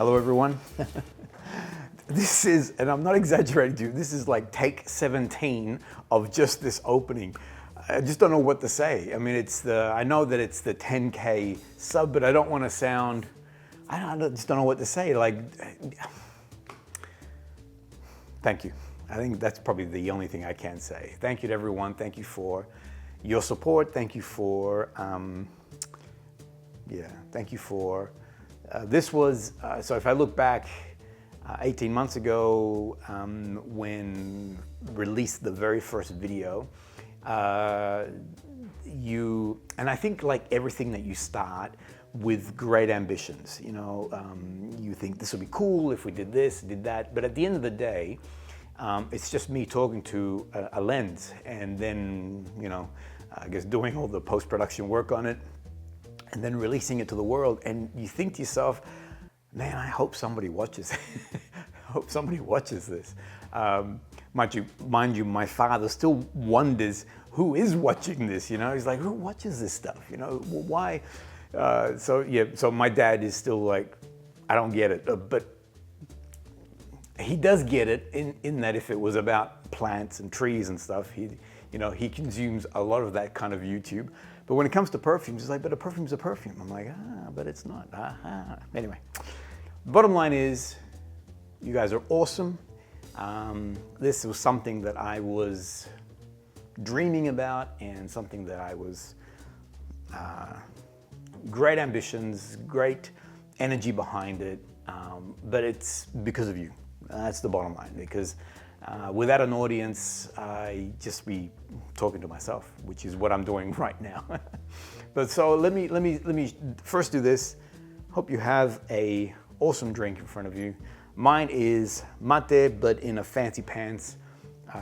Hello everyone. This is, and I'm not exaggerating to you, this is like take 17 of just this opening. I just don't know what to say. I mean, I know that it's the 10K sub, but I don't want to sound, I just don't know what to say. Like, thank you. I think that's probably the only thing I can say. Thank you to everyone. Thank you for your support. Thank you for, thank you for, this was, so if I look back 18 months ago when released the very first video, and I think like everything that you start with great ambitions, you know, you think this would be cool if we did this, did that, but at the end of the day, it's just me talking to a lens and then, you know, I guess doing all the post-production work on it and then releasing it to the world. And you think to yourself, man, I hope somebody watches it. I hope somebody watches this. Mind you, my father still wonders who is watching this, you know? He's like, who watches this stuff, you know? Why? So my dad is still like, I don't get it, but he does get it in that if it was about plants and trees and stuff, he consumes a lot of that kind of YouTube. But when it comes to perfumes, he's like, but a perfume's a perfume. I'm like, but it's not. Anyway, bottom line is, you guys are awesome. This was something that I was dreaming about and something that I was, great ambitions, great energy behind it, but it's because of you. That's the bottom line, because without an audience, I just be talking to myself, which is what I'm doing right now. But so let me first do this. Hope you have a awesome drink in front of you. Mine is mate, but in a fancy pants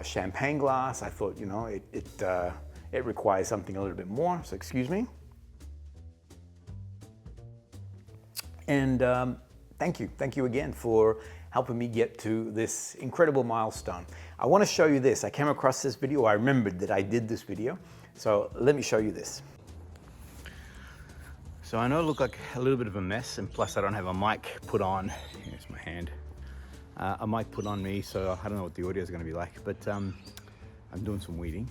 champagne glass. I thought, you know, it requires something a little bit more, so excuse me. And thank you again for helping me get to this incredible milestone. I want to show you this. I came across this video. I remembered that I did this video. So let me show you this. So I know I look like a little bit of a mess, and plus I don't have a mic put on. Here's my hand. A mic put on me, so I don't know what the audio is going to be like, but I'm doing some weeding.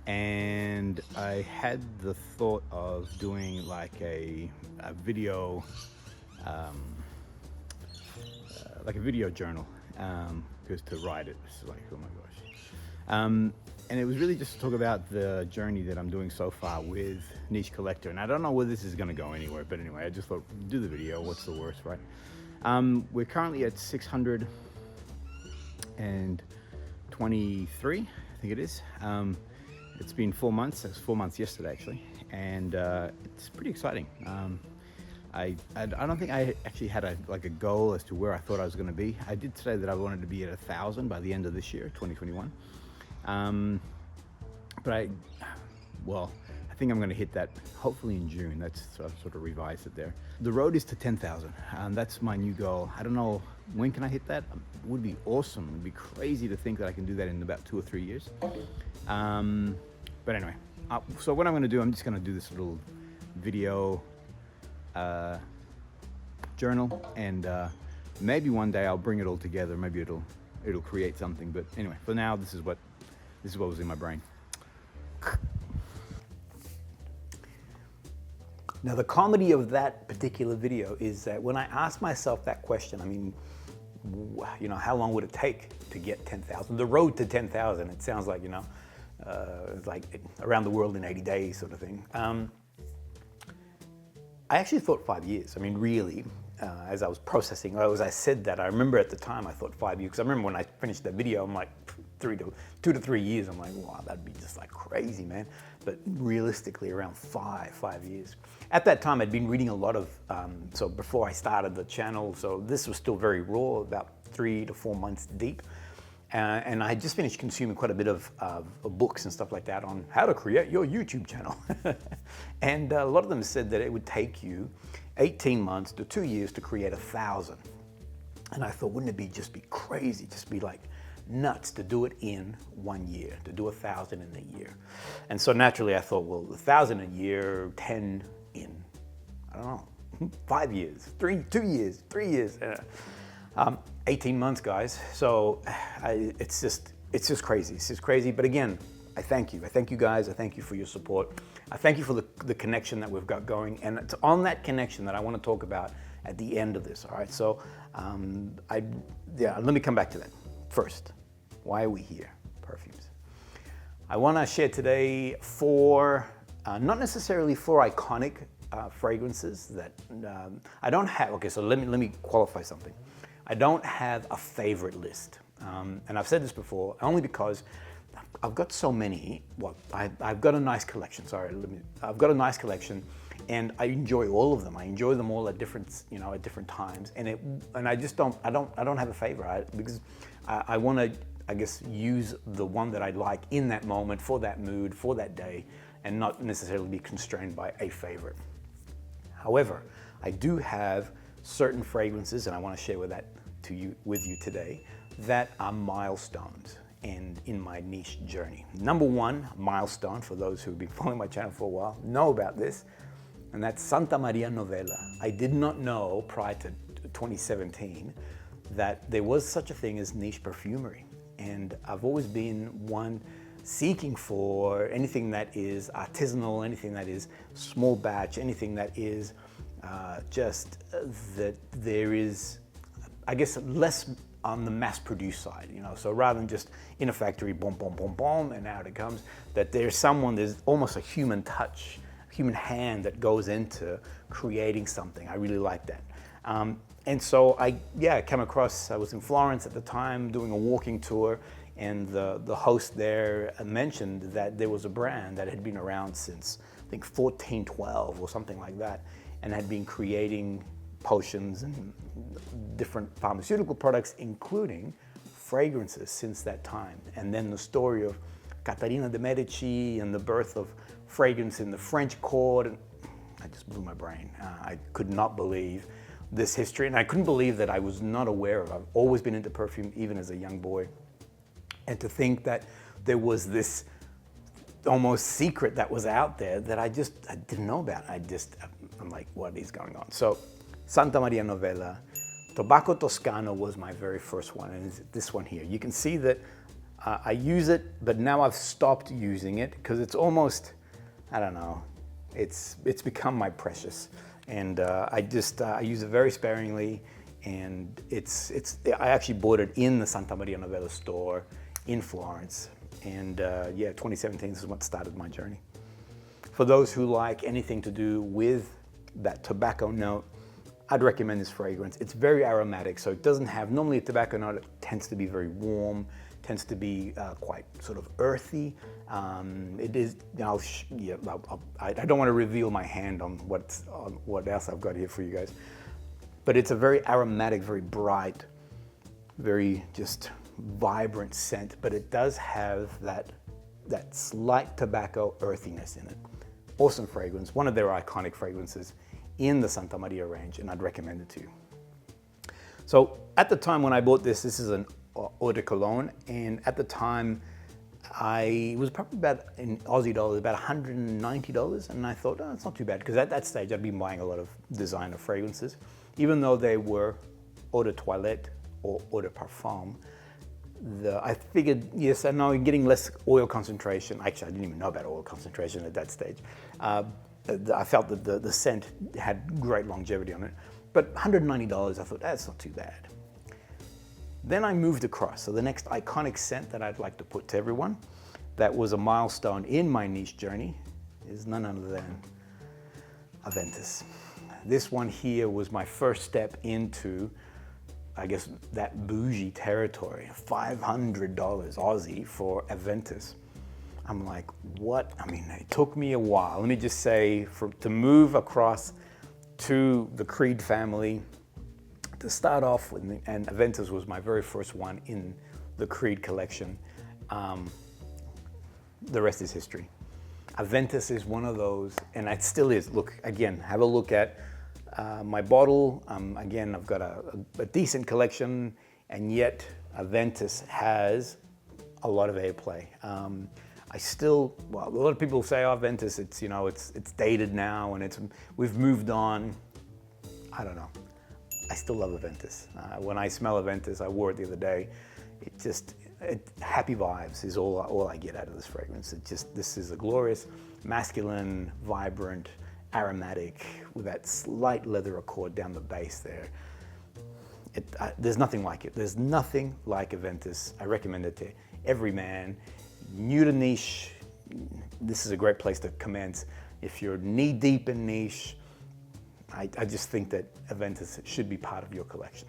And I had the thought of doing like a video, like a video journal, just to write it. It's like, oh my gosh. And it was really just to talk about the journey that I'm doing so far with Niche Collector. And I don't know where this is gonna go anywhere, but anyway, I just thought, do the video, what's the worst, right? We're currently at 623, I think it is. It's been 4 months, it was 4 months yesterday actually, and it's pretty exciting. I don't think I actually had a goal as to where I thought I was going to be. I did say that I wanted to be at 1,000 by the end of this year, 2021. But I think I'm going to hit that hopefully in June. That's I've sort of revised it there. The road is to 10,000. That's my new goal. I don't know when can I hit that. It would be awesome. It would be crazy to think that I can do that in about 2 or 3 years. But anyway, so what I'm going to do, I'm just going to do this little video journal, and maybe one day I'll bring it all together. Maybe it'll create something. But anyway, for now, this is what was in my brain. Now, the comedy of that particular video is that when I asked myself that question, I mean, you know, how long would it take to get 10,000? The road to 10,000, it sounds like, you know, it's like around the world in 80 days sort of thing. I actually thought 5 years. I mean, really, as I was processing, as I said that, I remember at the time I thought 5 years, because I remember when I finished that video, I'm like 2 to 3 years. I'm like, wow, that'd be just like crazy, man. But realistically, around 5 years. At that time, I'd been reading a lot of, so before I started the channel, so this was still very raw, about 3 to 4 months deep. And I had just finished consuming quite a bit of books and stuff like that on how to create your YouTube channel. And a lot of them said that it would take you 18 months to 2 years to create 1,000. And I thought, wouldn't it just be crazy, just be like nuts to do it in 1 year, to do 1,000 in a year. And so naturally I thought, well, 1,000 a year, 10 in, I don't know, 5 years, 2 years, 3 years, 18 months, guys. So it's just crazy. It's just crazy. But again, I thank you. I thank you guys. I thank you for your support. I thank you for the connection that we've got going. And it's on that connection that I want to talk about at the end of this. All right. So let me come back to that. First, why are we here? Perfumes. I want to share today four, not necessarily four iconic fragrances that I don't have. Okay, so let me qualify something. I don't have a favorite list, and I've said this before only because I've got so many. Well, I've got a nice collection. Sorry, I've got a nice collection, and I enjoy all of them. I enjoy them all at different, at different times, and I just don't have a favorite because I want to, I guess, use the one that I like in that moment, for that mood, for that day, and not necessarily be constrained by a favorite. However, I do have certain fragrances, and I want to share with you today, that are milestones and in my niche journey. Number one milestone, for those who've been following my channel for a while, know about this, and that's Santa Maria Novella. I did not know prior to 2017 that there was such a thing as niche perfumery. And I've always been one seeking for anything that is artisanal, anything that is small batch, anything that is just that there is, I guess, less on the mass-produced side, So rather than just in a factory, boom, boom, boom, boom, and out it comes, that there's almost a human touch, human hand that goes into creating something. I really like that. And so I came across, I was in Florence at the time doing a walking tour, and the host there mentioned that there was a brand that had been around since, I think, 1412 or something like that, and had been creating potions and different pharmaceutical products, including fragrances, since that time. And then the story of Caterina de' Medici and the birth of fragrance in the French court, and I just blew my brain. I could not believe this history, and I couldn't believe that I was not aware of it. I've always been into perfume, even as a young boy. And to think that there was this almost secret that was out there that I didn't know about. I'm like, what is going on? So Santa Maria Novella, Tobacco Toscana was my very first one, and it's this one here. You can see that I use it, but now I've stopped using it because it's almost, I don't know, it's become my precious. And I use it very sparingly, and I actually bought it in the Santa Maria Novella store in Florence. And 2017 is what started my journey. For those who like anything to do with that tobacco note, I'd recommend this fragrance. It's very aromatic, so it doesn't have, normally a tobacco note, it tends to be very warm, tends to be quite sort of earthy. It is, I don't want to reveal my hand on what else I've got here for you guys, but it's a very aromatic, very bright, very just vibrant scent, but it does have that slight tobacco earthiness in it. Awesome fragrance, one of their iconic fragrances in the Santa Maria range, and I'd recommend it to you. So at the time when I bought this is an eau de cologne, and at the time it was probably about, in Aussie dollars, about $190, and I thought, oh, it's not too bad, because at that stage I'd been buying a lot of designer fragrances, even though they were eau de toilette or eau de parfum. I figured, yes, I know, getting less oil concentration. Actually, I didn't even know about oil concentration at that stage. I felt that the scent had great longevity on it, but $190, I thought, that's not too bad. Then I moved across. So the next iconic scent that I'd like to put to everyone, that was a milestone in my niche journey, is none other than AVENTUS. This one here was my first step into, I guess, that bougie territory. $500 Aussie for AVENTUS. I'm like, what? I mean, it took me a while. Let me just say, to move across to the Creed family, to start off with, and AVENTUS was my very first one in the Creed collection. The rest is history. AVENTUS is one of those, and it still is. Look, again, have a look at my bottle. Again, I've got a decent collection, and yet AVENTUS has a lot of airplay. A lot of people say, oh, AVENTUS, it's dated now, and we've moved on. I don't know. I still love AVENTUS. When I smell AVENTUS, I wore it the other day. Happy vibes is all I get out of this fragrance. This is a glorious, masculine, vibrant, aromatic, with that slight leather accord down the base there. There's nothing like it. There's nothing like AVENTUS. I recommend it to every man. New to niche, this is a great place to commence. If you're knee deep in niche, I just think that AVENTUS should be part of your collection.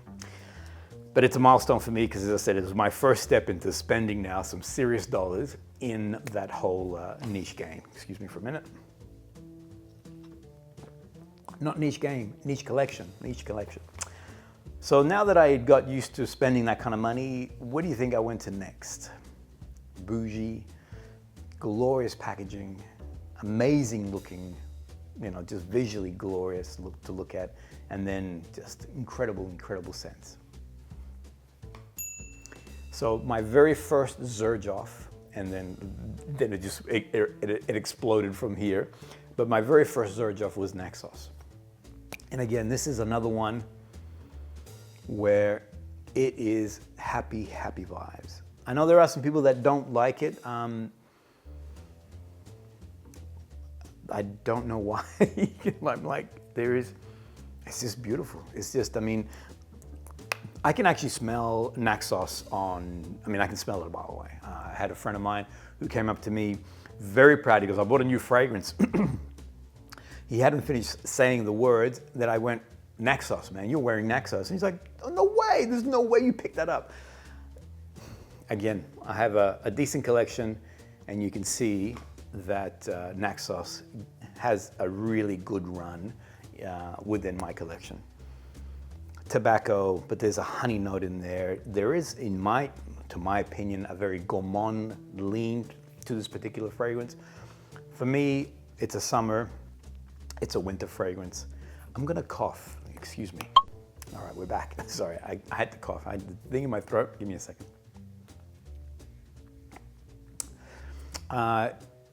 But it's a milestone for me because, as I said, it was my first step into spending now some serious dollars in that whole niche game. Excuse me for a minute. Not niche game, niche collection, niche collection. So now that I got used to spending that kind of money, what do you think I went to next? Bougie, glorious packaging, amazing looking, just visually glorious to look at, and then just incredible, incredible scents. So my very first XERJOFF, and then it exploded from here. But my very first XERJOFF was NAXOS. And again, this is another one where it is happy, happy vibes. I know there are some people that don't like it. I don't know why. I'm like, it's just beautiful. It's just, I can actually smell NAXOS I can smell it a mile away. I had a friend of mine who came up to me very proud. He goes, I bought a new fragrance. He hadn't finished saying the words that I went, NAXOS, man, you're wearing NAXOS. And he's like, oh, no way, there's no way you picked that up. Again, I have a decent collection, and you can see that NAXOS has a really good run within my collection. Tobacco, but there's a honey note in there. There is, to my opinion, a very gourmand lean to this particular fragrance. For me, it's a summer, it's a winter fragrance. I'm gonna cough, excuse me. All right, we're back. Sorry, I had to cough. I had the thing in my throat. Give me a second.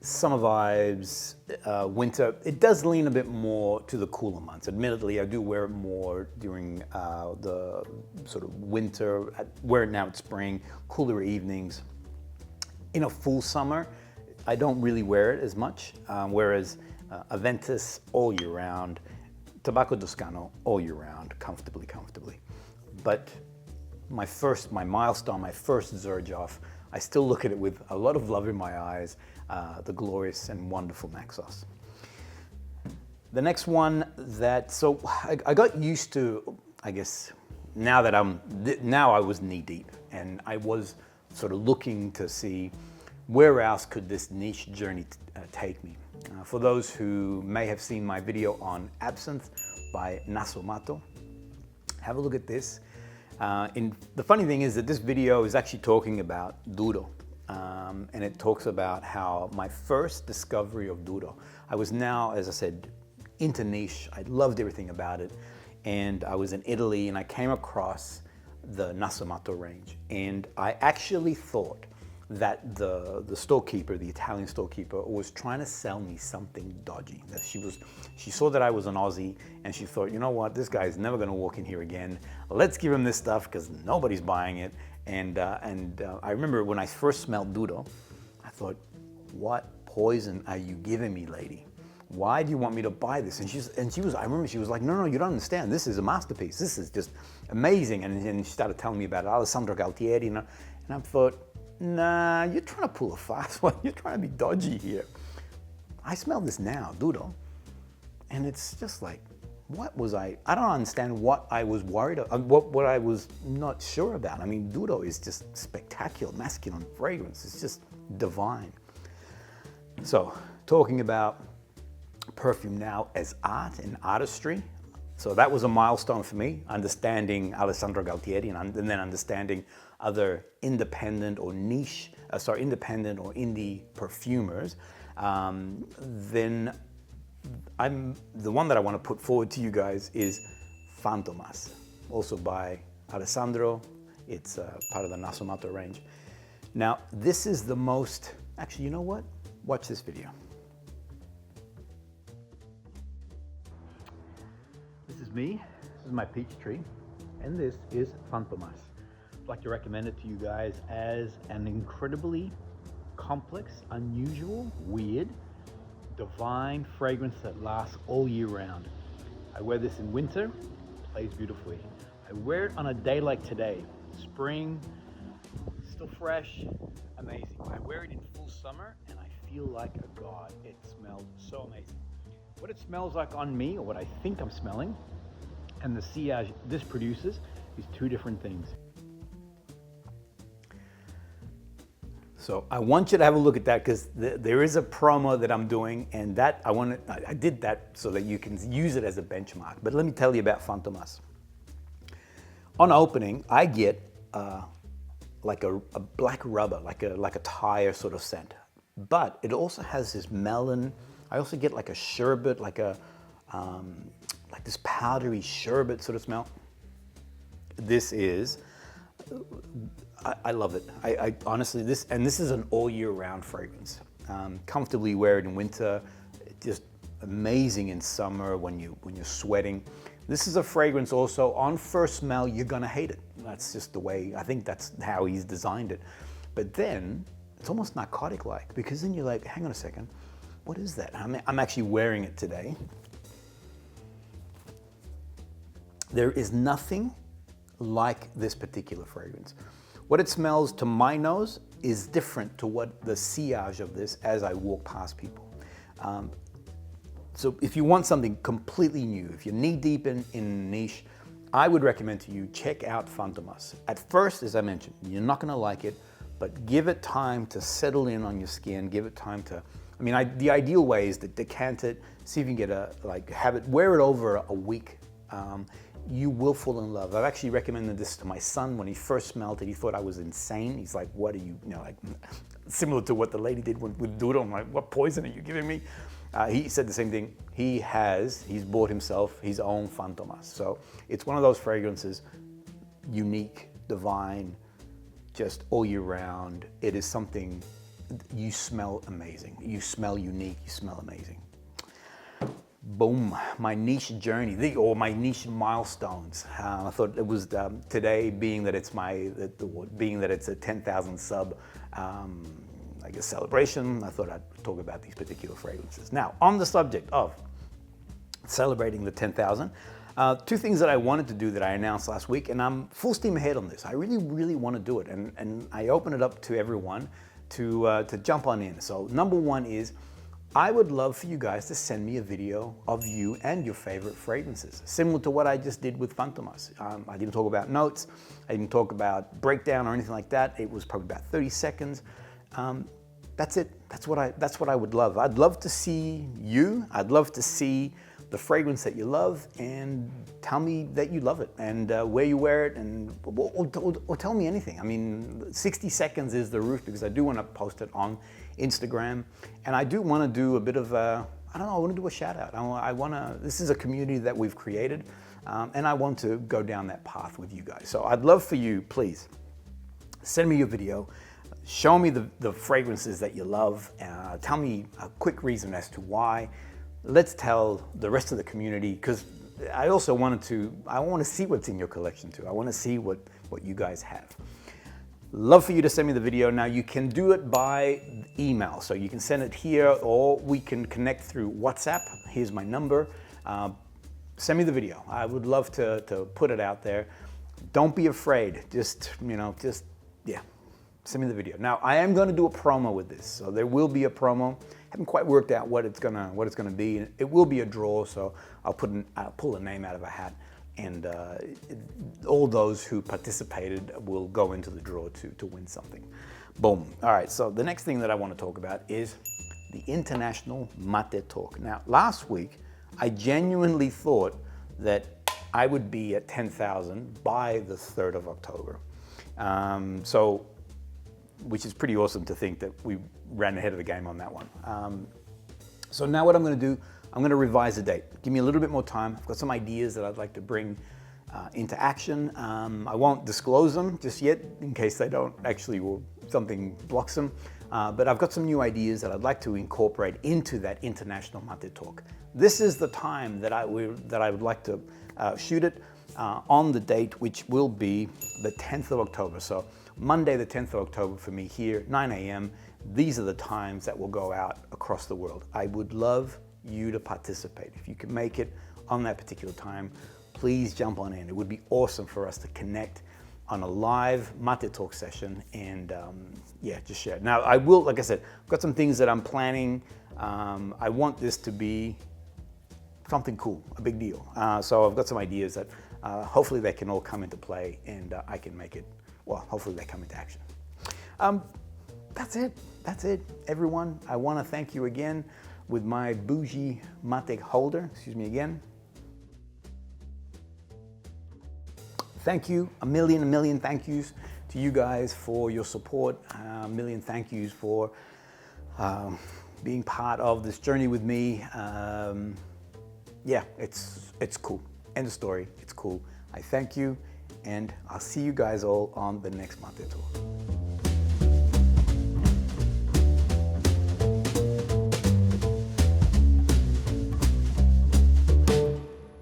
Summer vibes, winter. It does lean a bit more to the cooler months. Admittedly, I do wear it more during the sort of winter. I wear it now in spring, cooler evenings. In a full summer, I don't really wear it as much, whereas AVENTUS all year round, Tabacco Toscano all year round, comfortably. But my milestone, my first XERJOFF, I still look at it with a lot of love in my eyes, the glorious and wonderful NAXOS. The next one so I got used to, I guess, now I was knee deep, and I was sort of looking to see where else could this niche journey take me. For those who may have seen my video on Absinthe by NASOMATTO, have a look at this. The funny thing is that this video is actually talking about Duro, and it talks about how my first discovery of Duro, I was now, as I said, into niche. I loved everything about it, and I was in Italy and I came across the NASOMATTO range, and I actually thought that the storekeeper, the Italian storekeeper, was trying to sell me something dodgy. That she saw that I was an Aussie, and she thought, you know what, this guy's never gonna walk in here again. Let's give him this stuff because nobody's buying it. And I remember when I first smelled Duro, I thought, what poison are you giving me, lady? Why do you want me to buy this? I remember she was like, no, you don't understand. This is a masterpiece. This is just amazing. And she started telling me about it, Alessandro Galtieri, and I thought, nah, you're trying to pull a fast one. You're trying to be dodgy here. I smell this now, Duro, and it's just like, what was I don't understand what I was worried about, what I was not sure about. I mean, Duro is just spectacular, masculine fragrance. It's just divine. So, talking about perfume now as art and artistry. So that was a milestone for me, understanding Alessandro Galtieri and then understanding other independent or independent or indie perfumers. Then the one that I want to put forward to you guys is FANTOMAS, also by Alessandro. It's part of the NASOMATTO range. Now, this is the most, actually, you know what? Watch this video. This is me is my peach tree, and this is FANTOMAS. I'd like to recommend it to you guys as an incredibly complex, unusual, weird, divine fragrance that lasts all year round. I wear this in winter, plays beautifully. I wear it on a day like today, spring, still fresh, amazing. I wear it in full summer and I feel like a god. It smells so amazing. What it smells like on me, or what I think I'm smelling, and the sillage this produces is two different things. So I want you to have a look at that because there is a promo that I'm doing, and that I did that so that you can use it as a benchmark. But let me tell you about FANTOMAS. On opening, I get like a black rubber, like a tire sort of scent. But it also has this melon. I also get like a sherbet, like this powdery sherbet sort of smell. This is, I love it. I honestly, this is an all year round fragrance. Comfortably wear it in winter, just amazing in summer when you're sweating. This is a fragrance also, on first smell, you're gonna hate it. That's just the way, I think that's how he's designed it. But then, it's almost narcotic-like, because then you're like, hang on a second, what is that? I'm actually wearing it today. There is nothing like this particular fragrance. What it smells to my nose is different to what the sillage of this as I walk past people. So if you want something completely new, if you're knee deep in niche, I would recommend to you, check out FANTOMAS. At first, as I mentioned, you're not gonna like it, but give it time to settle in on your skin, give it time to, the ideal way is to decant it, see if you can get have it, wear it over a week. You will fall in love. I've actually recommended this to my son when he first smelled it. He thought I was insane. He's like, what are you, similar to what the lady did with Doodle. I'm like, what poison are you giving me? He said the same thing. He's bought himself his own FANTOMAS. So it's one of those fragrances, unique, divine, just all year round. It is something, you smell amazing. You smell unique, you smell amazing. Boom, my niche journey, or my niche milestones. I thought it was today, being that it's a 10,000 sub, I guess, celebration, I thought I'd talk about these particular fragrances. Now, on the subject of celebrating the 10,000, two things that I wanted to do that I announced last week, and I'm full steam ahead on this. I really, really want to do it, and I open it up to everyone to jump on in. So number one is, I would love for you guys to send me a video of you and your favorite fragrances, similar to what I just did with FANTOMAS. I didn't talk about notes, I didn't talk about breakdown or anything like that. It was probably about 30 seconds. That's it. That's what I would love. I'd love to see you. I'd love to see the fragrance that you love, and tell me that you love it, and where you wear it, and or tell me anything. 60 seconds is the roof, because I do want to post it on Instagram, and I do want to do a bit of I want to do a shout out. This is a community that we've created, and I want to go down that path with you guys. So I'd love for you, please, send me your video. Show me the fragrances that you love. Tell me a quick reason as to why. Let's tell the rest of the community, because I also want to see what's in your collection too. I want to see what you guys have. Love for you to send me the video. Now you can do it by email. So you can send it here, or we can connect through WhatsApp. Here's my number. Send me the video. I would love to put it out there. Don't be afraid. Yeah. Send me the video. Now, I am going to do a promo with this, so there will be a promo. Haven't quite worked out what it's gonna be. It will be a draw, so I'll pull a name out of a hat, and all those who participated will go into the draw to win something. Boom. All right. So the next thing that I want to talk about is the International Mate Talk. Now, last week I genuinely thought that I would be at 10,000 by the 3rd of October. Which is pretty awesome to think that we ran ahead of the game on that one. So now what I'm going to do, I'm going to revise the date. Give me a little bit more time. I've got some ideas that I'd like to bring into action. I won't disclose them just yet in case they don't actually, or something blocks them. But I've got some new ideas that I'd like to incorporate into that International Mate Talk. This is the time that I would like to shoot it. on the date, which will be the 10th of October. So Monday, the 10th of October for me here, 9 a.m. These are the times that will go out across the world. I would love you to participate. If you can make it on that particular time, please jump on in. It would be awesome for us to connect on a live mate talk session and yeah, just share. Now I will, like I said, I've got some things that I'm planning. I want this to be something cool, a big deal. So I've got some ideas that hopefully they can all come into play and I can make it, well, hopefully they come into action. That's it, everyone. I want to thank you again with my bougie mate holder, excuse me again. Thank you, a million thank yous to you guys for your support. A million thank yous for being part of this journey with me. Yeah, it's cool. End of story, it's cool. I thank you, and I'll see you guys all on the next Mate Tour.